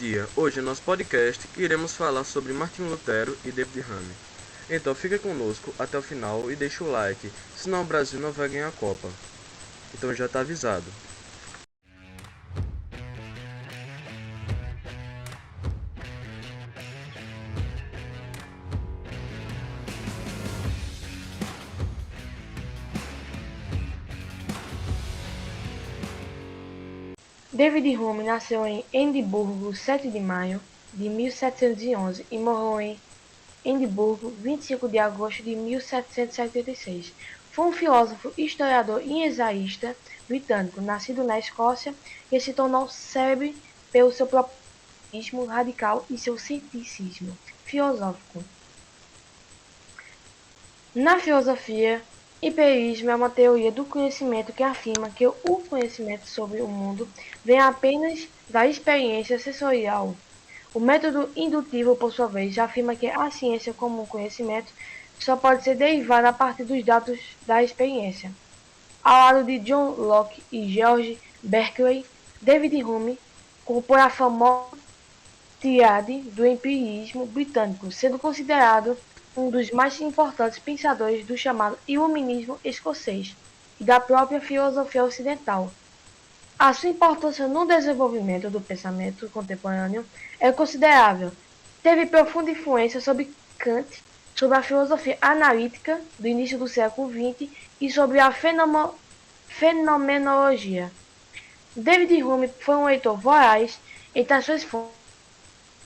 dia. Hoje, no nosso podcast, iremos falar sobre Martinho Lutero e David Hume. Então, fica conosco até o final e deixa o like, senão o Brasil não vai ganhar a Copa. Então já está avisado. David Hume nasceu em Edimburgo 7 de maio de 1711 e morreu em Edimburgo 25 de agosto de 1776. Foi um filósofo, historiador e ensaísta britânico, nascido na Escócia, que se tornou célebre pelo seu propositismo radical e seu ceticismo filosófico. Na filosofia, empirismo é uma teoria do conhecimento que afirma que o conhecimento sobre o mundo vem apenas da experiência sensorial. O método indutivo, por sua vez, afirma que a ciência como um conhecimento só pode ser derivada a partir dos dados da experiência. Ao lado de John Locke e George Berkeley, David Hume compõe a famosa tríade do empirismo britânico, sendo considerado um dos mais importantes pensadores do chamado Iluminismo escocês e da própria filosofia ocidental. A sua importância no desenvolvimento do pensamento contemporâneo é considerável. Teve profunda influência sobre Kant, sobre a filosofia analítica do início do século XX e sobre a fenomenologia. David Hume foi um leitor voraz entre as suas fontes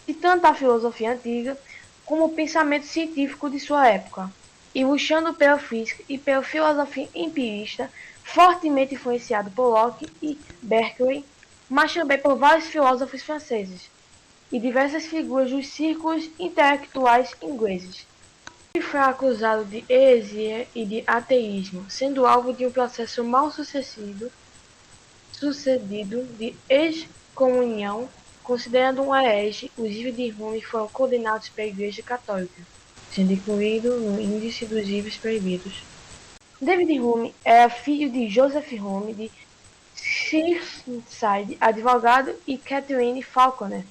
de tanto a filosofia antiga como o pensamento científico de sua época, e luxando pela física e pela filosofia empirista, fortemente influenciado por Locke e Berkeley, mas também por vários filósofos franceses e diversas figuras dos círculos intelectuais ingleses. Ele foi acusado de heresia e de ateísmo, sendo alvo de um processo mal sucedido de excomunhão. Considerado um herege, os livros de Hume foram condenados pela Igreja Católica, sendo incluído no índice dos livros proibidos. David Hume era filho de Joseph Hume de Cheapside, advogado, e Catherine Falconer.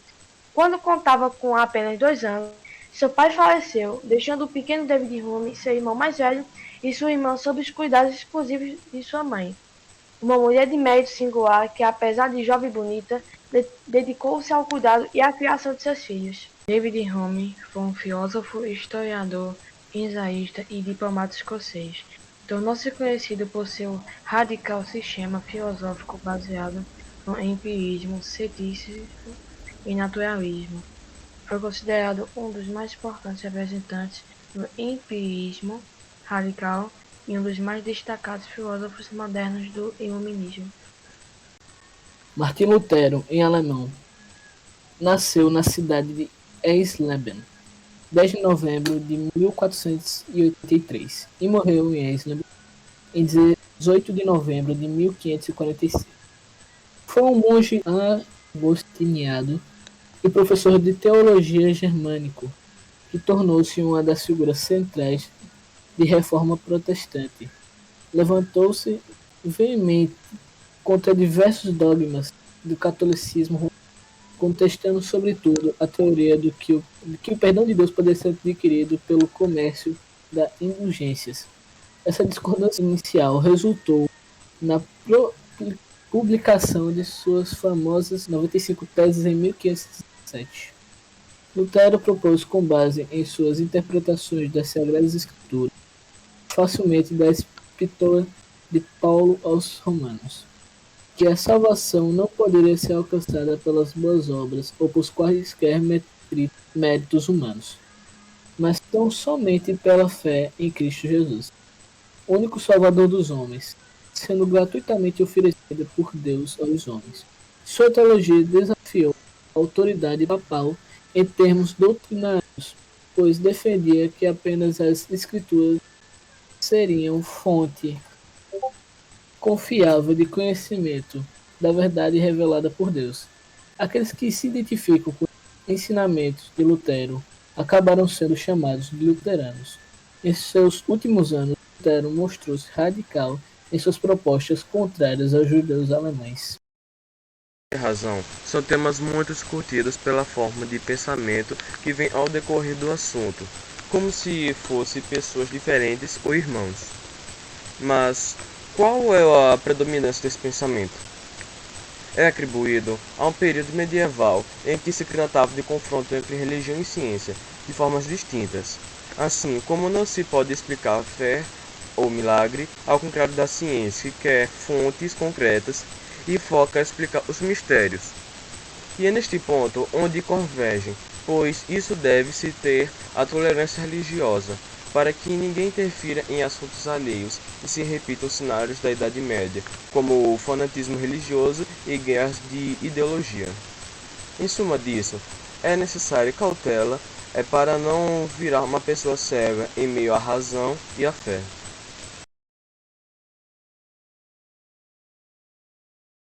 Quando contava com apenas 2 anos, seu pai faleceu, deixando o pequeno David Hume, seu irmão mais velho, e sua irmã sob os cuidados exclusivos de sua mãe, uma mulher de mérito singular que, apesar de jovem e bonita, dedicou-se ao cuidado e à criação de seus filhos. David Hume foi um filósofo, historiador, ensaísta e diplomata escocês. Tornou-se conhecido por seu radical sistema filosófico baseado no empirismo, ceticismo e naturalismo. Foi considerado um dos mais importantes representantes do empirismo radical e um dos mais destacados filósofos modernos do Iluminismo. Martinho Lutero, em alemão, nasceu na cidade de Eisleben, 10 de novembro de 1483, e morreu em Eisleben em 18 de novembro de 1545. Foi um monge agostiniano e professor de teologia germânico, que tornou-se uma das figuras centrais de reforma protestante. Levantou-se veemente contra diversos dogmas do catolicismo, contestando sobretudo a teoria de que o perdão de Deus poderia ser adquirido pelo comércio das indulgências. Essa discordância inicial resultou na publicação de suas famosas 95 teses em 1517. Lutero propôs, com base em suas interpretações das Sagradas Escrituras, facilmente da Epístola de Paulo aos Romanos, que a salvação não poderia ser alcançada pelas boas obras ou por quaisquer méritos humanos, mas tão somente pela fé em Cristo Jesus, único Salvador dos homens, sendo gratuitamente oferecida por Deus aos homens. Sua teologia desafiou a autoridade papal em termos doutrinários, pois defendia que apenas as Escrituras seriam fonte confiável de conhecimento da verdade revelada por Deus. Aqueles que se identificam com os ensinamentos de Lutero acabaram sendo chamados de luteranos. Em seus últimos anos, Lutero mostrou-se radical em suas propostas contrárias aos judeus alemães. e razão são temas muito discutidos pela forma de pensamento que vem ao decorrer do assunto, como se fossem pessoas diferentes ou irmãos. Mas qual é a predominância desse pensamento? É atribuído a um período medieval em que se tratava de confronto entre religião e ciência, de formas distintas. Assim como não se pode explicar fé ou milagre, ao contrário da ciência, que quer fontes concretas e foca a explicar os mistérios. E é neste ponto onde convergem, pois isso deve-se ter a tolerância religiosa, para que ninguém interfira em assuntos alheios e se repitam os cenários da Idade Média, como o fanatismo religioso e guerras de ideologia. Em suma disso, é necessária cautela para não virar uma pessoa cega em meio à razão e à fé.